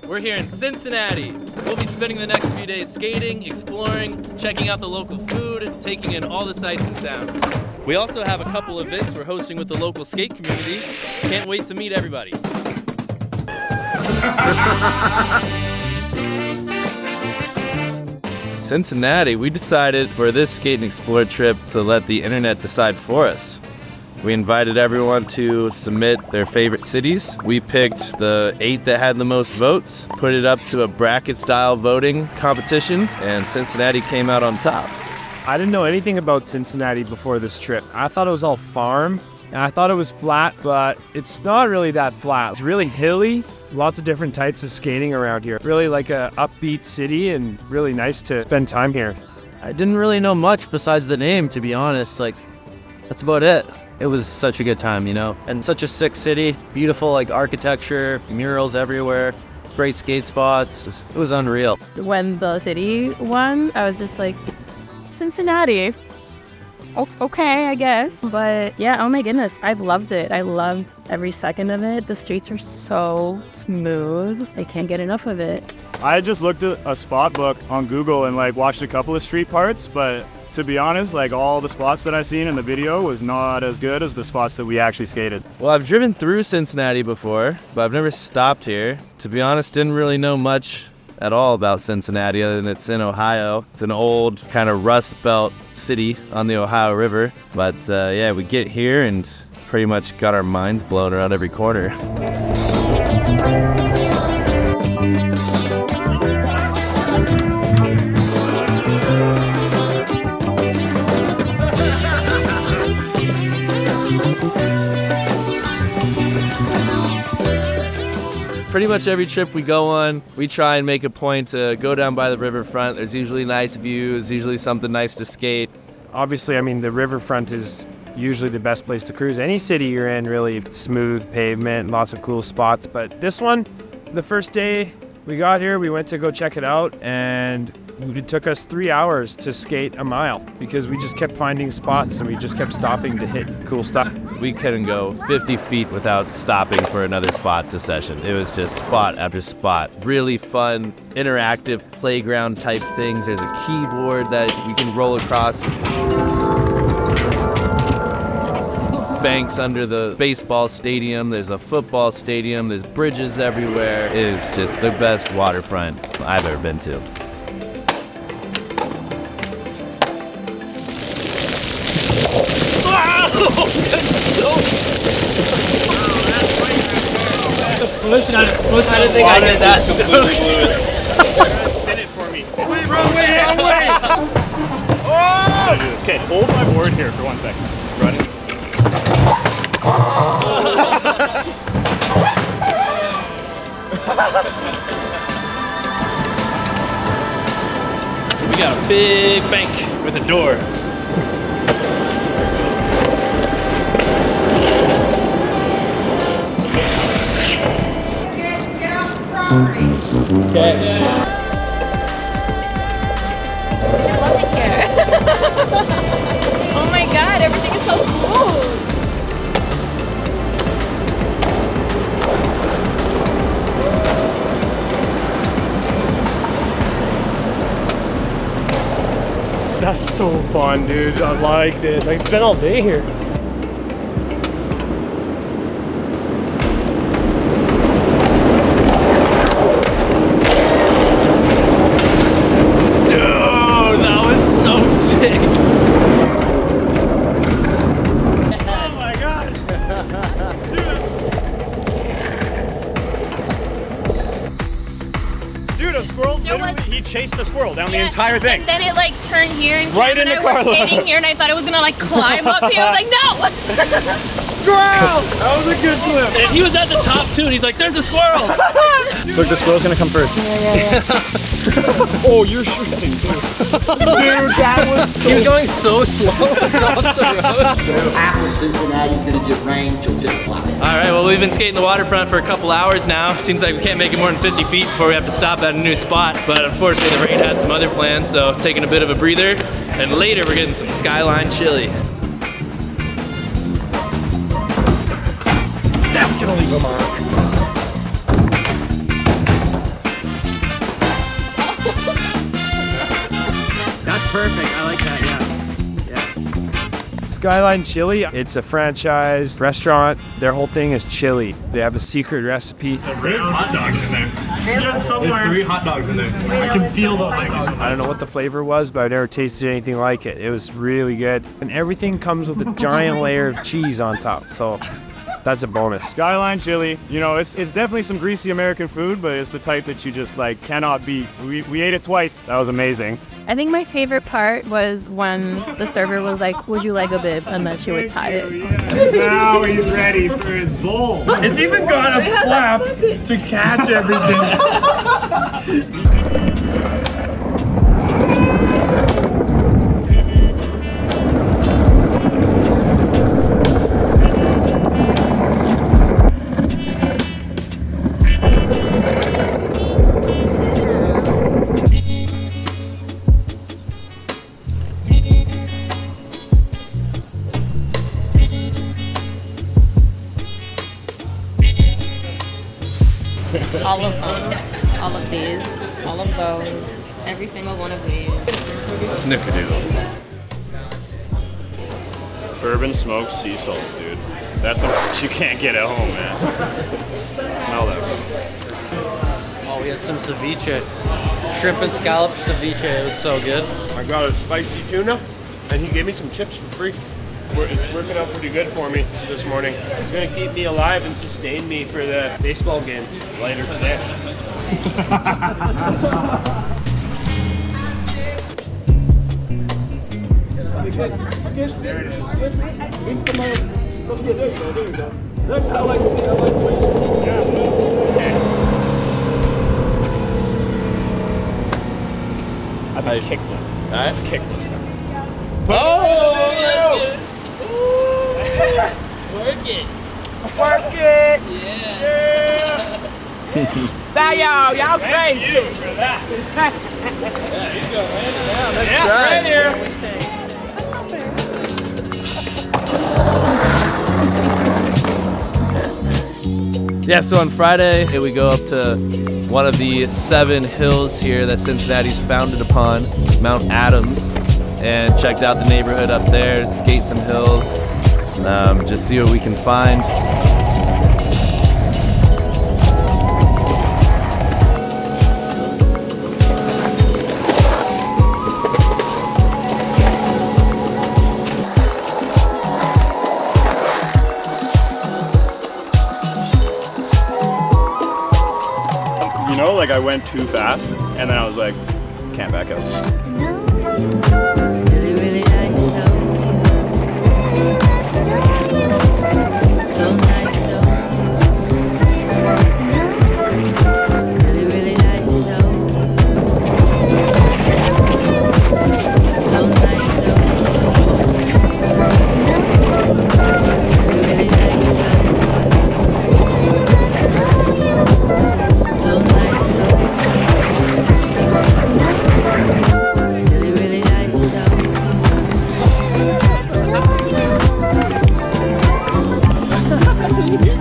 We're here in Cincinnati. We'll be spending the next few days skating, exploring, checking out the local food, taking in all the sights and sounds. We also have a couple events we're hosting with the local skate community. Can't wait to meet everybody. Cincinnati, we decided for this skate and explore trip to let the internet decide for us. We invited everyone to submit their favorite cities. We picked the 8 that had the most votes, put it up to a bracket-style voting competition, and Cincinnati came out on top. I didn't know anything about Cincinnati before this trip. I thought it was all farm, and I thought it was flat, but it's not really that flat. It's really hilly, lots of different types of skating around here. Really like a upbeat city and really nice to spend time here. I didn't really know much besides the name, to be honest. Like, that's about it. It was such a good time, you know? And such a sick city, beautiful like architecture, murals everywhere, great skate spots. It was unreal. When the city won, I was just like, Cincinnati. Okay, I guess. But yeah, oh my goodness, I loved it. I loved every second of it. The streets are so smooth. I can't get enough of it. I just looked at a spot book on Google and like watched a couple of street parts, but to be honest, like all the spots that I seen in the video was not as good as the spots that we actually skated. Well, I've driven through Cincinnati before, but I've never stopped here. To be honest, didn't really know much at all about Cincinnati other than it's in Ohio. It's an old kind of rust belt city on the Ohio River. But yeah, we get here and pretty much got our minds blown around every corner. Pretty much every trip we go on, we try and make a point to go down by the riverfront. There's usually nice views, usually something nice to skate. Obviously, I mean, the riverfront is usually the best place to cruise. Any city you're in, really smooth pavement, lots of cool spots. But this one, the first day we got here, we went to go check it out, and it took us 3 hours to skate a mile because we just kept finding spots and we just kept stopping to hit cool stuff. We couldn't go 50 feet without stopping for another spot to session. It was just spot after spot. Really fun, interactive playground type things. There's a keyboard that you can roll across. Banks under the baseball stadium. There's a football stadium. There's bridges everywhere. It is just the best waterfront I've ever been to. I didn't think I did that. So Spin it for me. Wait, wrong way. Oh! Okay, hold my board here for 1 second. It's running. We got a big bank with a door. Okay. I love it here. Oh my god, everything is so smooth. That's so fun, dude. I like this. I can spend all day here. He chased the squirrel down the entire thing. And then it like turned here and right in the car. We're skating here and I thought it was gonna like climb up here. I was like, no! Squirrel! That was a good flip. And he was at the top too and he's like, there's a squirrel! Look, the squirrel's gonna come first. Oh, you're shooting too. Dude, that was so... He was going so slow across the road. So after Cincinnati's gonna get rain till 10 o'clock. Alright, well we've been skating the waterfront for a couple hours now. Seems like we can't make it more than 50 feet before we have to stop at a new spot. But unfortunately the rain had some other plans, so taking a bit of a breather. And later we're getting some Skyline Chili. That's gonna leave a mark. perfect. I like that, yeah. Skyline Chili, it's a franchise restaurant. Their whole thing is chili. They have a secret recipe. There's hot dogs in there. There's 3 hot dogs in there. I can feel the hot dogs. I don't know what the flavor was, but I've never tasted anything like it. It was really good. And everything comes with a giant layer of cheese on top. So that's a bonus. Skyline Chili, you know, it's definitely some greasy American food, but it's the type that you just like cannot beat. We ate it twice. That was amazing. I think my favorite part was when the server was like, "Would you like a bib?" and then she would tie it. Now he's ready for his bowl. It's even got a flap to catch everything. All of them, all of these, all of those, every single one of these. Snickerdoodle. Bourbon smoked sea salt, dude. That's something you can't get at home, man. Smell that. Oh, we had some ceviche. Shrimp and scallop ceviche. It was so good. I got a spicy tuna, and he gave me some chips for free. It's working out pretty good for me this morning. It's going to keep me alive and sustain me for the baseball game later today. There it is. I think kickflip. All right. Kickflip. Oh, that's good. Work it. Work it. Yeah. Now y'all crazy. Thank you for that. Yeah, he's going right down. That's Right here. Yeah, so on Friday, we go up to one of the 7 hills here that Cincinnati's founded upon, Mount Adams, and checked out the neighborhood up there, skate some hills, just see what we can find. You know, like I went too fast, and then I was like, can't back up. Really, really nice to know you. So nice to know you. Really, really nice to know you. So nice to know you. Really, really nice to know you. So nice to know you. Really, really nice to know you.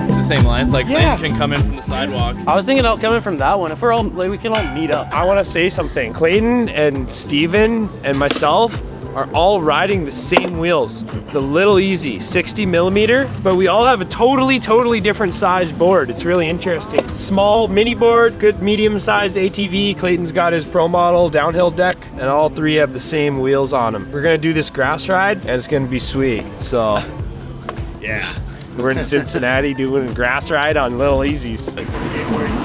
It's the same line, like Clayton can come in from the sidewalk. I was thinking about coming from that one. If we're all like, we can all meet up. I want to say something. Clayton and Steven and myself are all riding the same wheels, the Little Easy 60 millimeter, but we all have a totally different size board. It's really interesting. Small mini board, good medium size ATV. Clayton's got his pro model downhill deck, and all 3 have the same wheels on them. We're gonna do this grass ride, and it's gonna be sweet. So, yeah. We're in Cincinnati doing a grass ride on Little Easies. Like the skateboarding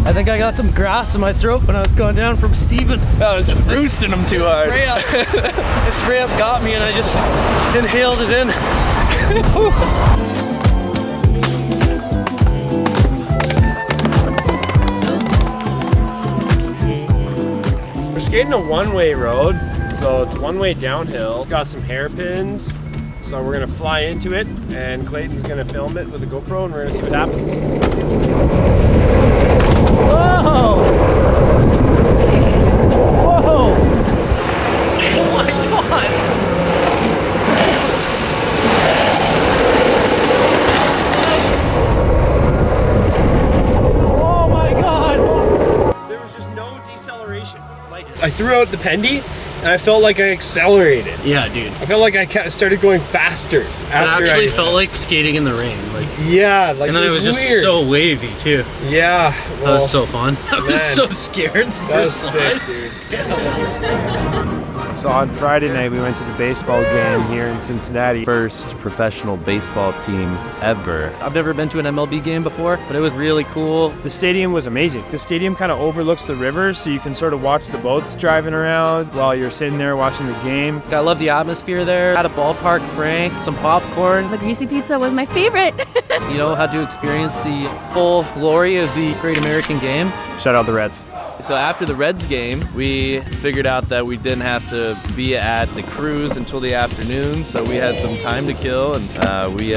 I think I got some grass in my throat when I was going down from Steven. I was just roosting him too hard. The spray up got me and I just inhaled it in. We're skating a one-way road, so it's one-way downhill. It's got some hairpins, so we're gonna fly into it, and Clayton's gonna film it with a GoPro, and we're gonna see what happens. Whoa! Whoa! Oh my god! out the Pendy, and I felt like I accelerated. Yeah, dude. I felt like I started going faster. It actually felt like skating in the rain. Like, yeah, like and then it was just weird. so wavy too. Yeah, That was so fun. I was so scared. That was sick, dude. So on Friday night, we went to the baseball game here in Cincinnati. First professional baseball team ever. I've never been to an MLB game before, but it was really cool. The stadium was amazing. The stadium kind of overlooks the river, so you can sort of watch the boats driving around while you're sitting there watching the game. I love the atmosphere there. Had a ballpark, Frank, some popcorn. The greasy pizza was my favorite. You know, had to experience the full glory of the Great American Game. Shout out the Reds. So after the Reds game, we figured out that we didn't have to be at the cruise until the afternoon, so we had some time to kill, and we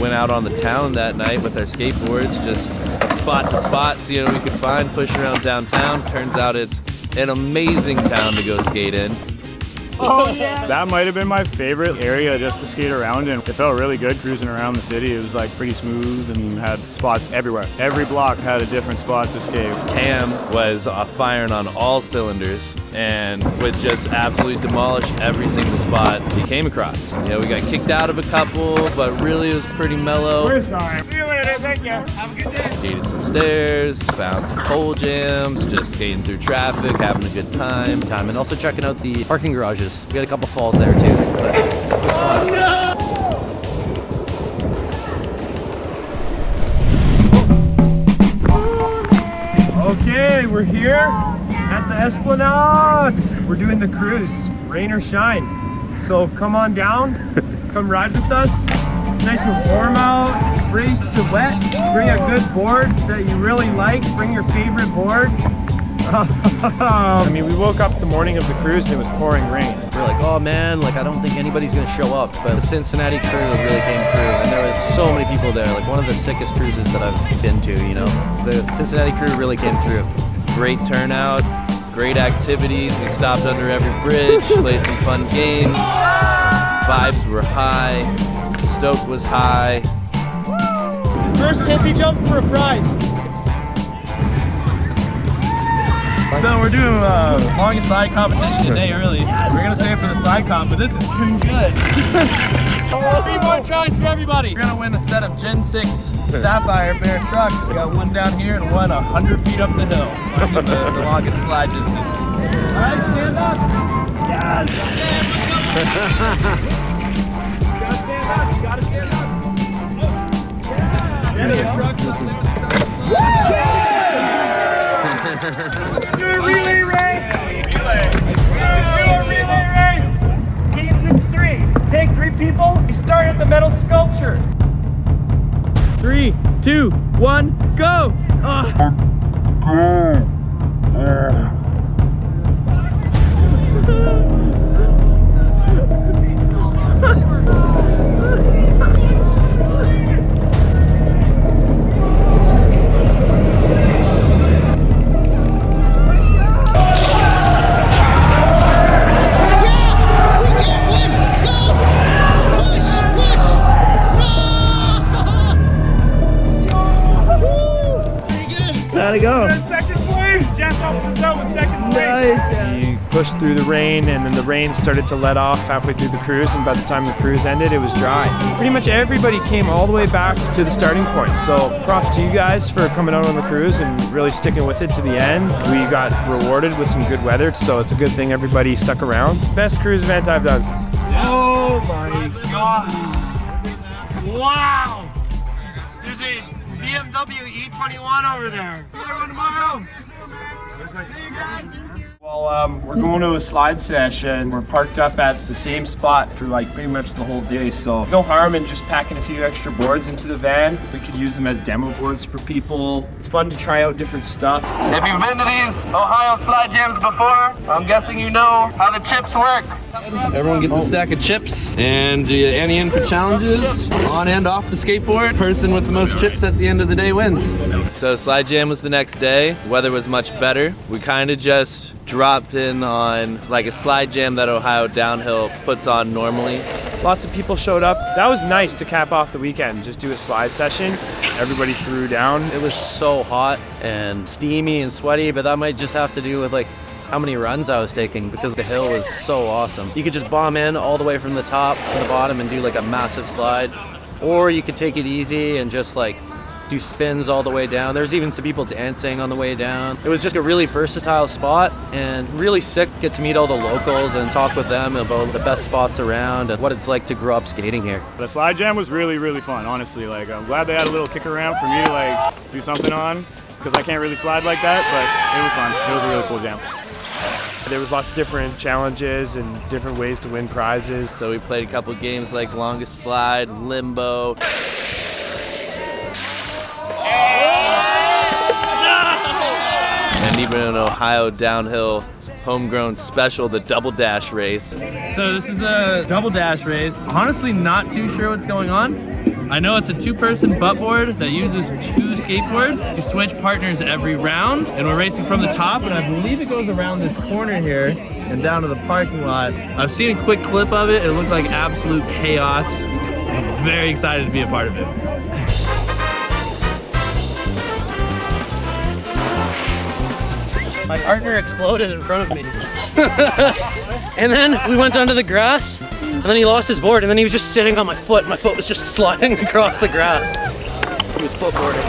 went out on the town that night with our skateboards, just spot to spot, seeing what we could find, pushing around downtown. Turns out it's an amazing town to go skate in. Oh, yeah. That might have been my favorite area just to skate around in. It felt really good cruising around the city. It was like pretty smooth and had spots everywhere. Every block had a different spot to skate. Cam was firing on all cylinders and would just absolutely demolish every single spot he came across. You know, we got kicked out of a couple, but really it was pretty mellow. We're sorry. See you later. Thank you. Have a good day. Skated some stairs, found some pole jams, just skating through traffic, having a good time. And also checking out the parking garages. We had a couple falls there too, but it was fun. Okay, we're here at the Esplanade. We're doing the cruise, rain or shine. So come on down, come ride with us. It's nice and warm out. Embrace the wet. Bring a good board that you really like. Bring your favorite board. I mean, we woke up the morning of the cruise and it was pouring rain. We're like, oh man, like I don't think anybody's gonna show up. But the Cincinnati crew really came through, and there was so many people there. Like one of the sickest cruises that I've been to, you know. The Cincinnati crew really came through. Great turnout, great activities. We stopped under every bridge, played some fun games. Vibes were high, stoke was high. First hippie jump for a prize. So we're doing longest slide competition a day early. We're gonna save it for the slide comp, but this is too good. 3 more tries for everybody. We're gonna win a set of Gen 6 Sapphire Bear trucks. We got one down here and one 100 feet up the hill. The longest slide distance. All right, stand up. Yes. You gotta stand up. You gotta stand up. Yeah. There you go. Do a relay race! Do a relay race! Teams of 3. Take 3 people. We start at the metal sculpture. 3, 2, 1, go! Gotta go. In second place. Jeff helped us out with second place. We pushed through the rain, and then the rain started to let off halfway through the cruise, and by the time the cruise ended, it was dry. Pretty much everybody came all the way back to the starting point. So props to you guys for coming out on the cruise and really sticking with it to the end. We got rewarded with some good weather, so it's a good thing everybody stuck around. Best cruise event I've done. Oh my god. Wow. There's a BMW E21 over there. See everyone tomorrow. See you guys. Well, we're going to a slide session. We're parked up at the same spot for like pretty much the whole day, so no harm in just packing a few extra boards into the van. We could use them as demo boards for people. It's fun to try out different stuff. If you've been to these Ohio slide jams before, I'm guessing you know how the chips work. Everyone gets a stack of chips and ante in for challenges on and off the skateboard. Person with the most chips at the end of the day wins. So slide jam was the next day. Weather was much better. We kind of just dropped in on like a slide jam that Ohio Downhill puts on normally. Lots of people showed up. That was nice to cap off the weekend. Just do a slide session. Everybody threw down. It was so hot and steamy and sweaty, but that might just have to do with like how many runs I was taking because the hill was so awesome. You could just bomb in all the way from the top to the bottom and do like a massive slide, or you could take it easy and just like do spins all the way down. There's even some people dancing on the way down. It was just a really versatile spot and really sick. Get to meet all the locals and talk with them about the best spots around and what it's like to grow up skating here. The slide jam was really, really fun, honestly. Like, I'm glad they had a little kicker ramp for me to like do something on, because I can't really slide like that, but it was fun. It was a really cool jam. There was lots of different challenges and different ways to win prizes. So we played a couple games like longest slide, limbo. And even an Ohio downhill homegrown special, the double dash race. So this is a double dash race. Honestly, not too sure what's going on. I know it's a two-person buttboard that uses two skateboards. You switch partners every round, and we're racing from the top, and I believe it goes around this corner here and down to the parking lot. I've seen a quick clip of it. It looked like absolute chaos. I'm very excited to be a part of it. My partner exploded in front of me. And then we went onto the grass, and then he lost his board, and then he was just sitting on my foot. My foot was just sliding across the grass. He was footboarding.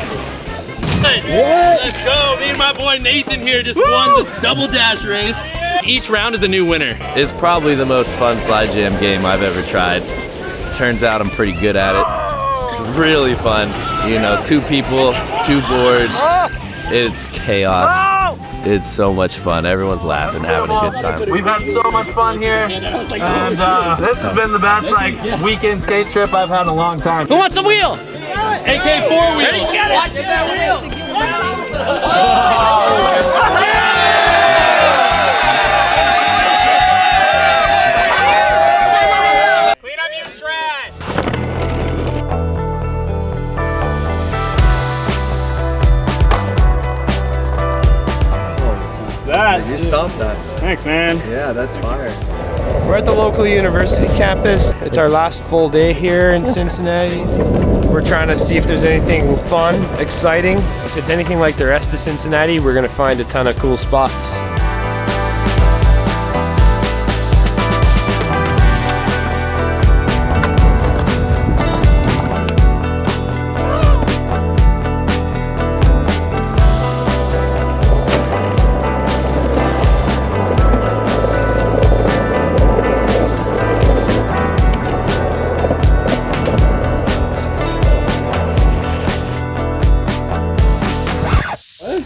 Let's go. Me and my boy Nathan here just won the double dash race. Each round is a new winner. It's probably the most fun slide jam game I've ever tried. Turns out I'm pretty good at it. It's really fun. You know, 2 people, 2 boards. It's chaos. It's so much fun. Everyone's laughing, having a good time. We've had so much fun here, and this has been the best like weekend skate trip I've had in a long time. Who wants a wheel? AK 4 wheels. Watch that wheel. Clean up your trash. That's You stopped that. Thanks, man. Yeah, that's fire. We're at the local university campus. It's our last full day here in Cincinnati. We're trying to see if there's anything fun, exciting. If it's anything like the rest of Cincinnati, we're gonna find a ton of cool spots.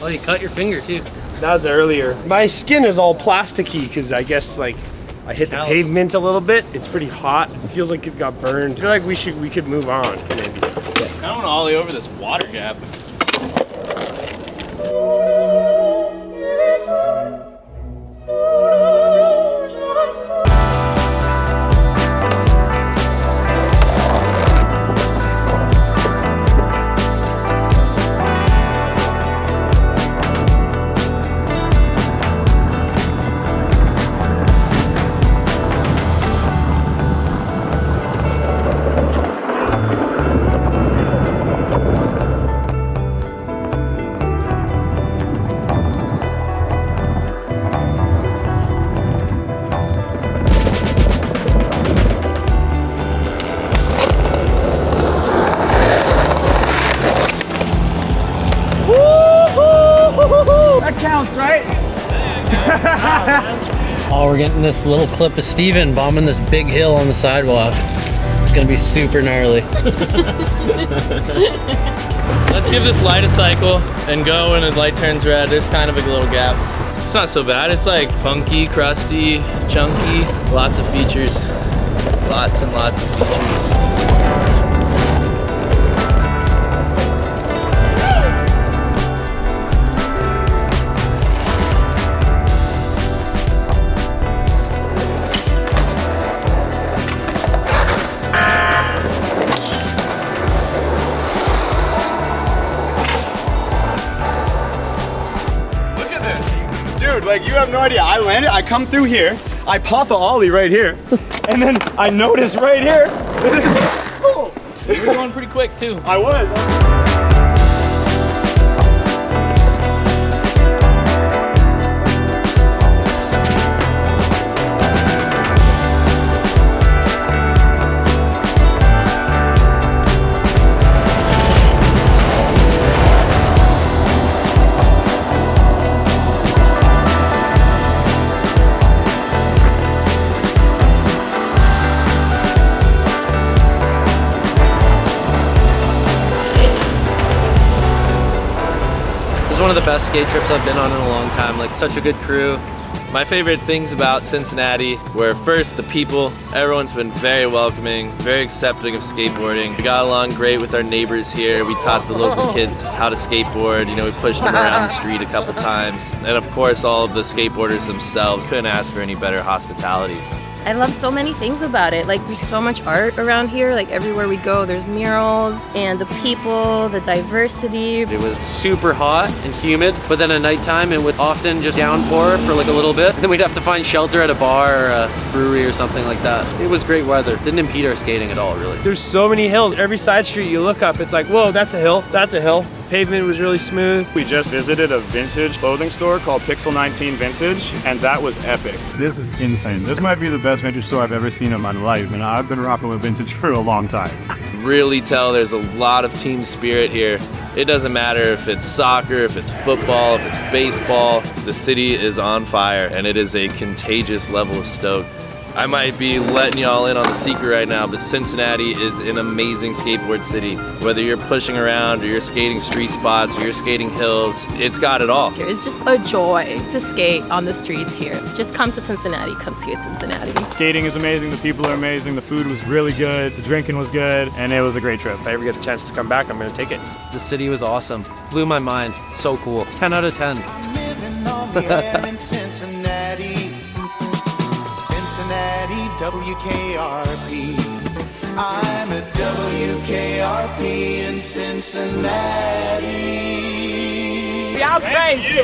Oh, you cut your finger too. That was earlier. My skin is all plasticky because I guess like I hit the pavement a little bit. It's pretty hot. It feels like it got burned. I feel like we could move on maybe. I don't want to ollie over this water gap. Oh, we're getting this little clip of Steven bombing this big hill on the sidewalk. It's gonna be super gnarly. Let's give this light a cycle and go when the light turns red. There's kind of a little gap. It's not so bad. It's like funky, crusty, chunky, lots of features. Lots and lots of features. Like, you have no idea. I landed, I come through here, I pop a ollie right here, and then I notice right here. Oh. You were going pretty quick too. I was. of the best skate trips I've been on in a long time. Like, such a good crew. My favorite things about Cincinnati were first the people. Everyone's been very welcoming, very accepting of skateboarding. We got along great with our neighbors here. We taught the local kids how to skateboard. You know, we pushed them around the street a couple times. And of course, all of the skateboarders themselves couldn't ask for any better hospitality. I love so many things about it. Like, there's so much art around here. Like, everywhere we go, there's murals, and the people, the diversity. It was super hot and humid, but then at nighttime it would often just downpour for like a little bit. Then we'd have to find shelter at a bar or a brewery or something like that. It was great weather. Didn't impede our skating at all, really. There's so many hills. Every side street you look up, it's like, whoa, that's a hill, that's a hill. Pavement was really smooth. We just visited a vintage clothing store called Pixel 19 Vintage, and that was epic. This is insane. This might be the best vintage store I've ever seen in my life, and I've been rocking with vintage for a long time. Really tell there's a lot of team spirit here. It doesn't matter if it's soccer, if it's football, if it's baseball. The city is on fire, and it is a contagious level of stoke. I might be letting y'all in on the secret right now, but Cincinnati is an amazing skateboard city. Whether you're pushing around or you're skating street spots or you're skating hills, it's got it all. It's just a joy to skate on the streets here. Just come to Cincinnati, come skate Cincinnati. Skating is amazing, the people are amazing, the food was really good, the drinking was good, and it was a great trip. If I ever get the chance to come back, I'm gonna take it. The city was awesome. Blew my mind. So cool. 10 out of 10. Living on the air in Cincinnati. Cincinnati, WKRP. I'm at WKRP in Cincinnati. Yeah, great.